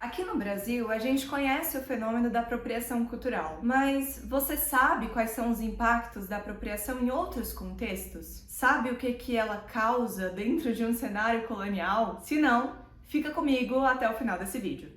Aqui no Brasil, a gente conhece o fenômeno da apropriação cultural, mas você sabe quais são os impactos da apropriação em outros contextos? Sabe o que ela causa dentro de um cenário colonial? Se não, fica comigo até o final desse vídeo.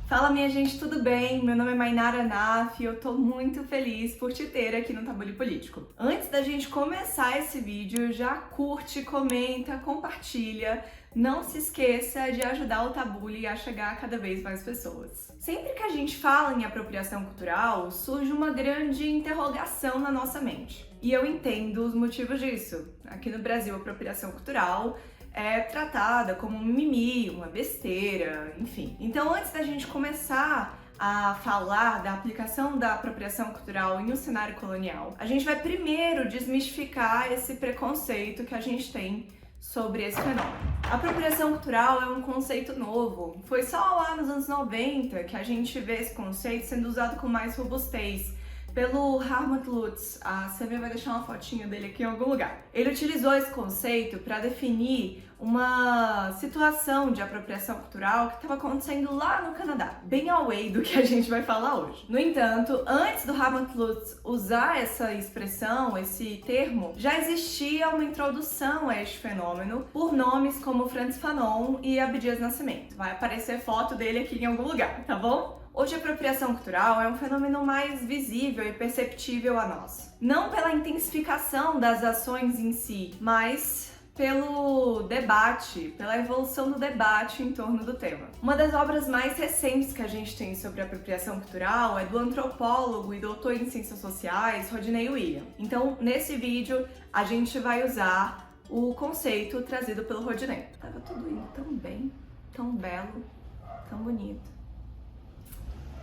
Fala minha gente, tudo bem? Meu nome é Mainara Naf e eu tô muito feliz por te ter aqui no Tabule Político. Antes da gente começar esse vídeo, já curte, comenta, compartilha. Não se esqueça de ajudar o Tabule a chegar a cada vez mais pessoas. Sempre que a gente fala em apropriação cultural, surge uma grande interrogação na nossa mente. E eu entendo os motivos disso. Aqui no Brasil, a apropriação cultural é tratada como um mimimi, uma besteira, enfim. Então, antes da gente começar a falar da aplicação da apropriação cultural em um cenário colonial, a gente vai primeiro desmistificar esse preconceito que a gente tem sobre esse fenômeno. A apropriação cultural é um conceito novo. Foi só lá nos anos 90 que a gente vê esse conceito sendo usado com mais robustez pelo Helmut Lutz. A Samia vai deixar uma fotinha dele aqui em algum lugar. Ele utilizou esse conceito para definir uma situação de apropriação cultural que estava acontecendo lá no Canadá, bem away do que a gente vai falar hoje. No entanto, antes do Helmut Lutz usar essa expressão, esse termo, já existia uma introdução a este fenômeno por nomes como Frantz Fanon e Abdias Nascimento. Vai aparecer foto dele aqui em algum lugar, tá bom? Hoje, a apropriação cultural é um fenômeno mais visível e perceptível a nós. Não pela intensificação das ações em si, mas pelo debate, pela evolução do debate em torno do tema. Uma das obras mais recentes que a gente tem sobre apropriação cultural é do antropólogo e doutor em ciências sociais, Rodney William. Então, nesse vídeo, a gente vai usar o conceito trazido pelo Rodney. Tava tudo indo tão bem, tão belo, tão bonito.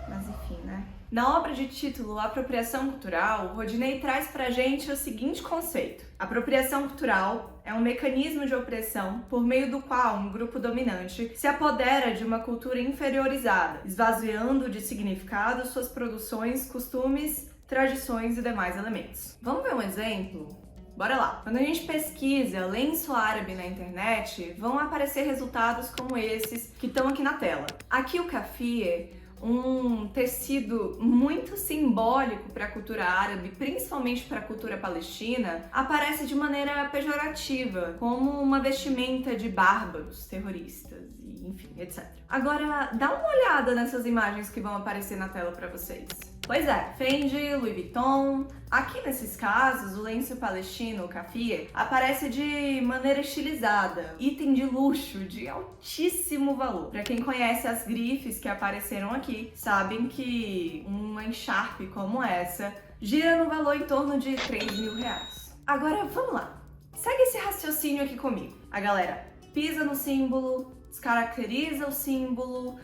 Mas enfim, né? Na obra de título Apropriação Cultural, Rodney traz pra gente o seguinte conceito. Apropriação cultural é um mecanismo de opressão por meio do qual um grupo dominante se apodera de uma cultura inferiorizada, esvaziando de significado suas produções, costumes, tradições e demais elementos. Vamos ver um exemplo? Bora lá! Quando a gente pesquisa lenço árabe na internet, vão aparecer resultados como esses que estão aqui na tela. Aqui o kafie, um tecido muito simbólico para a cultura árabe, principalmente para a cultura palestina, aparece de maneira pejorativa, como uma vestimenta de bárbaros, terroristas, e enfim, etc. Agora, dá uma olhada nessas imagens que vão aparecer na tela para vocês. Pois é, Fendi, Louis Vuitton. Aqui nesses casos, o lenço palestino, o kafie, aparece de maneira estilizada, item de luxo de altíssimo valor. Para quem conhece as grifes que apareceram aqui, sabem que uma encharpe como essa gira no valor em torno de 3 mil reais. Agora, vamos lá. Segue esse raciocínio aqui comigo. A galera pisa no símbolo, descaracteriza o símbolo,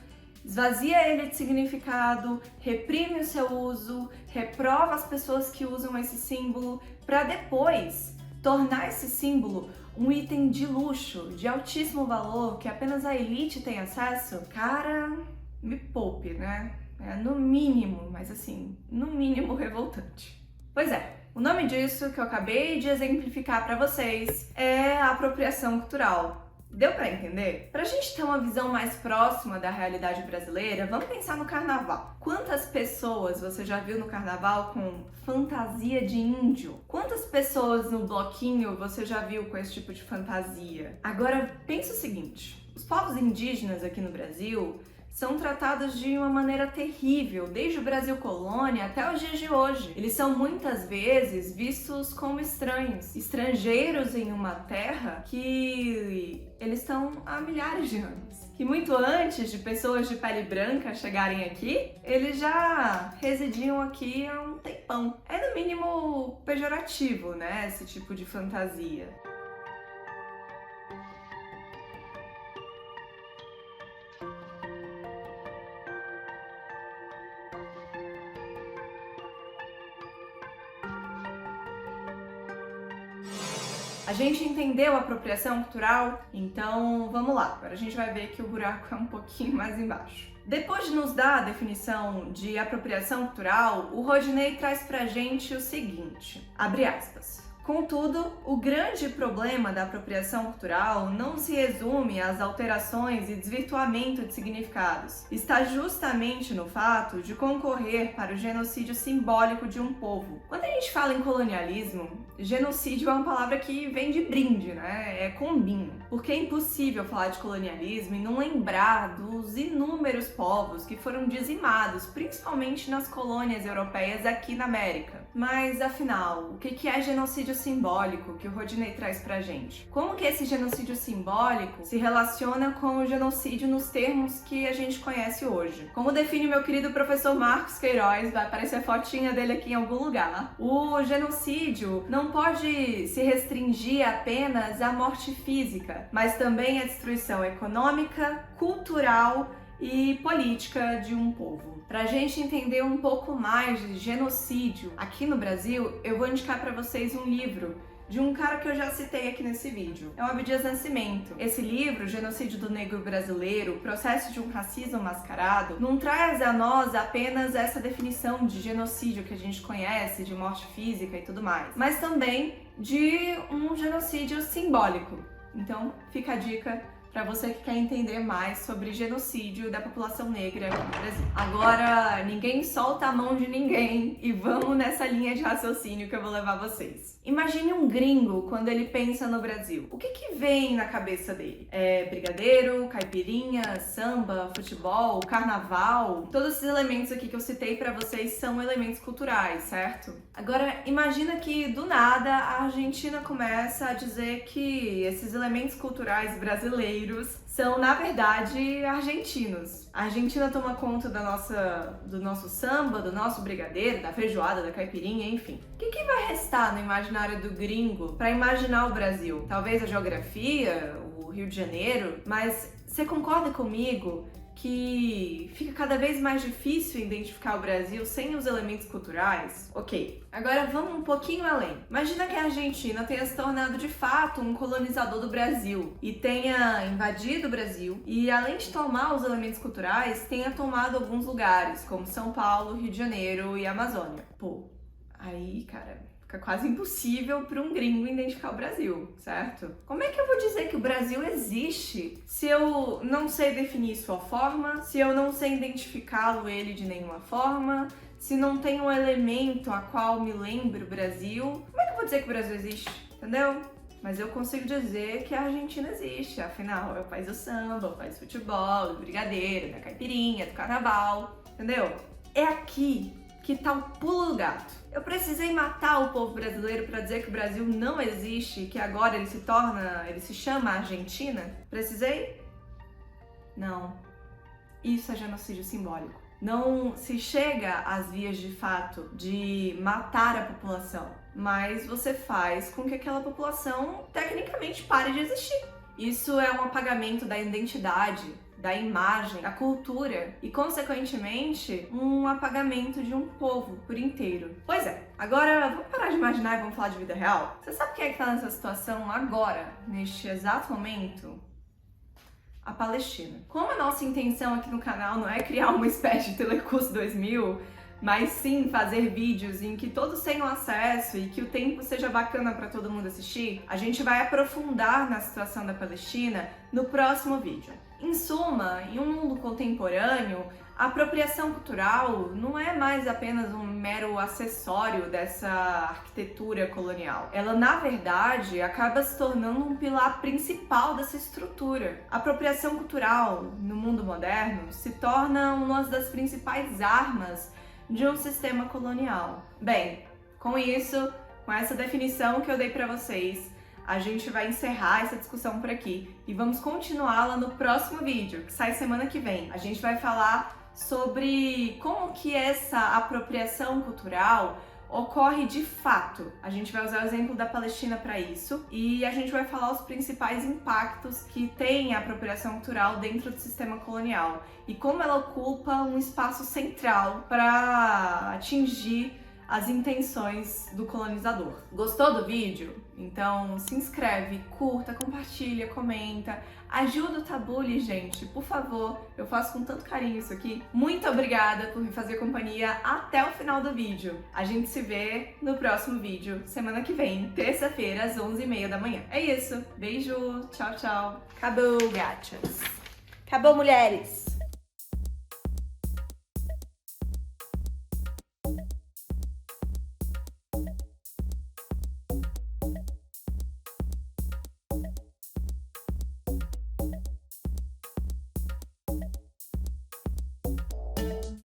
esvazia ele de significado, reprime o seu uso, reprova as pessoas que usam esse símbolo, para depois tornar esse símbolo um item de luxo, de altíssimo valor, que apenas a elite tem acesso. Cara, me poupe, né? É no mínimo, mas assim, no mínimo revoltante. Pois é, o nome disso que eu acabei de exemplificar para vocês é a apropriação cultural. Deu pra entender? Pra gente ter uma visão mais próxima da realidade brasileira, vamos pensar no carnaval. Quantas pessoas você já viu no carnaval com fantasia de índio? Quantas pessoas no bloquinho você já viu com esse tipo de fantasia? Agora, pensa o seguinte, os povos indígenas aqui no Brasil são tratados de uma maneira terrível, desde o Brasil colônia até os dias de hoje. Eles são muitas vezes vistos como estranhos, estrangeiros em uma terra que eles estão há milhares de anos. Que muito antes de pessoas de pele branca chegarem aqui, eles já residiam aqui há um tempão. É no mínimo pejorativo, né, esse tipo de fantasia. A gente entendeu a apropriação cultural? Então vamos lá, agora a gente vai ver que o buraco é um pouquinho mais embaixo. Depois de nos dar a definição de apropriação cultural, o Rodinei traz pra gente o seguinte, abre aspas. Contudo, o grande problema da apropriação cultural não se resume às alterações e desvirtuamento de significados. Está justamente no fato de concorrer para o genocídio simbólico de um povo. Quando a gente fala em colonialismo, genocídio é uma palavra que vem de brinde, né? É combinho. Porque é impossível falar de colonialismo e não lembrar dos inúmeros povos que foram dizimados, principalmente nas colônias europeias aqui na América. Mas, afinal, o que é genocídio simbólico que o Rodinei traz pra gente? Como que esse genocídio simbólico se relaciona com o genocídio nos termos que a gente conhece hoje? Como define meu querido professor Marcos Queiroz, vai aparecer a fotinha dele aqui em algum lugar, o genocídio não pode se restringir apenas à morte física, mas também à destruição econômica, cultural e política de um povo. Pra gente entender um pouco mais de genocídio aqui no Brasil, eu vou indicar pra vocês um livro de um cara que eu já citei aqui nesse vídeo. É o Abdias Nascimento. Esse livro, Genocídio do Negro Brasileiro, Processo de um Racismo Mascarado, não traz a nós apenas essa definição de genocídio que a gente conhece, de morte física e tudo mais, mas também de um genocídio simbólico. Então, fica a dica para você que quer entender mais sobre genocídio da população negra aqui no Brasil. Agora, ninguém solta a mão de ninguém e vamos nessa linha de raciocínio que eu vou levar vocês. Imagine um gringo quando ele pensa no Brasil. O que vem na cabeça dele? É brigadeiro, caipirinha, samba, futebol, carnaval? Todos esses elementos aqui que eu citei para vocês são elementos culturais, certo? Agora, imagina que do nada a Argentina começa a dizer que esses elementos culturais brasileiros são, na verdade, argentinos. A Argentina toma conta do nosso samba, do nosso brigadeiro, da feijoada, da caipirinha, enfim. O que vai restar no imaginário do gringo para imaginar o Brasil? Talvez a geografia, o Rio de Janeiro, mas você concorda comigo que fica cada vez mais difícil identificar o Brasil sem os elementos culturais? Ok, agora vamos um pouquinho além. Imagina que a Argentina tenha se tornado de fato um colonizador do Brasil e tenha invadido o Brasil e, além de tomar os elementos culturais, tenha tomado alguns lugares, como São Paulo, Rio de Janeiro e Amazônia. Pô, aí, cara, fica quase impossível para um gringo identificar o Brasil, certo? Como é que eu vou dizer que o Brasil existe se eu não sei definir sua forma, se eu não sei identificá-lo ele de nenhuma forma, se não tem um elemento a qual me lembre o Brasil? Como é que eu vou dizer que o Brasil existe? Entendeu? Mas eu consigo dizer que a Argentina existe, afinal, é o país do samba, o país do futebol, do brigadeiro, da caipirinha, do carnaval, entendeu? É aqui que tá o pulo do gato. Eu precisei matar o povo brasileiro para dizer que o Brasil não existe, que agora ele se chama Argentina? Precisei? Não. Isso é genocídio simbólico. Não se chega às vias de fato de matar a população, mas você faz com que aquela população tecnicamente pare de existir. Isso é um apagamento da identidade, da imagem, da cultura e, consequentemente, um apagamento de um povo por inteiro. Pois é, agora vamos parar de imaginar e vamos falar de vida real? Você sabe quem é que tá nessa situação agora, neste exato momento? A Palestina. Como a nossa intenção aqui no canal não é criar uma espécie de Telecurso 2000, mas sim fazer vídeos em que todos tenham acesso e que o tempo seja bacana para todo mundo assistir, a gente vai aprofundar na situação da Palestina no próximo vídeo. Em suma, em um mundo contemporâneo, a apropriação cultural não é mais apenas um mero acessório dessa arquitetura colonial. Ela, na verdade, acaba se tornando um pilar principal dessa estrutura. A apropriação cultural, no mundo moderno, se torna uma das principais armas de um sistema colonial. Bem, com isso, com essa definição que eu dei para vocês, a gente vai encerrar essa discussão por aqui e vamos continuá-la no próximo vídeo, que sai semana que vem. A gente vai falar sobre como que essa apropriação cultural ocorre de fato. A gente vai usar o exemplo da Palestina para isso e a gente vai falar os principais impactos que tem a apropriação cultural dentro do sistema colonial e como ela ocupa um espaço central para atingir as intenções do colonizador. Gostou do vídeo? Então se inscreve, curta, compartilha, comenta, ajuda o Tabule, gente, por favor, eu faço com tanto carinho isso aqui. Muito obrigada por me fazer companhia até o final do vídeo. A gente se vê no próximo vídeo, semana que vem, terça-feira, às 11h30 da manhã. É isso, beijo, tchau, tchau. Acabou, gatas. Acabou, mulheres.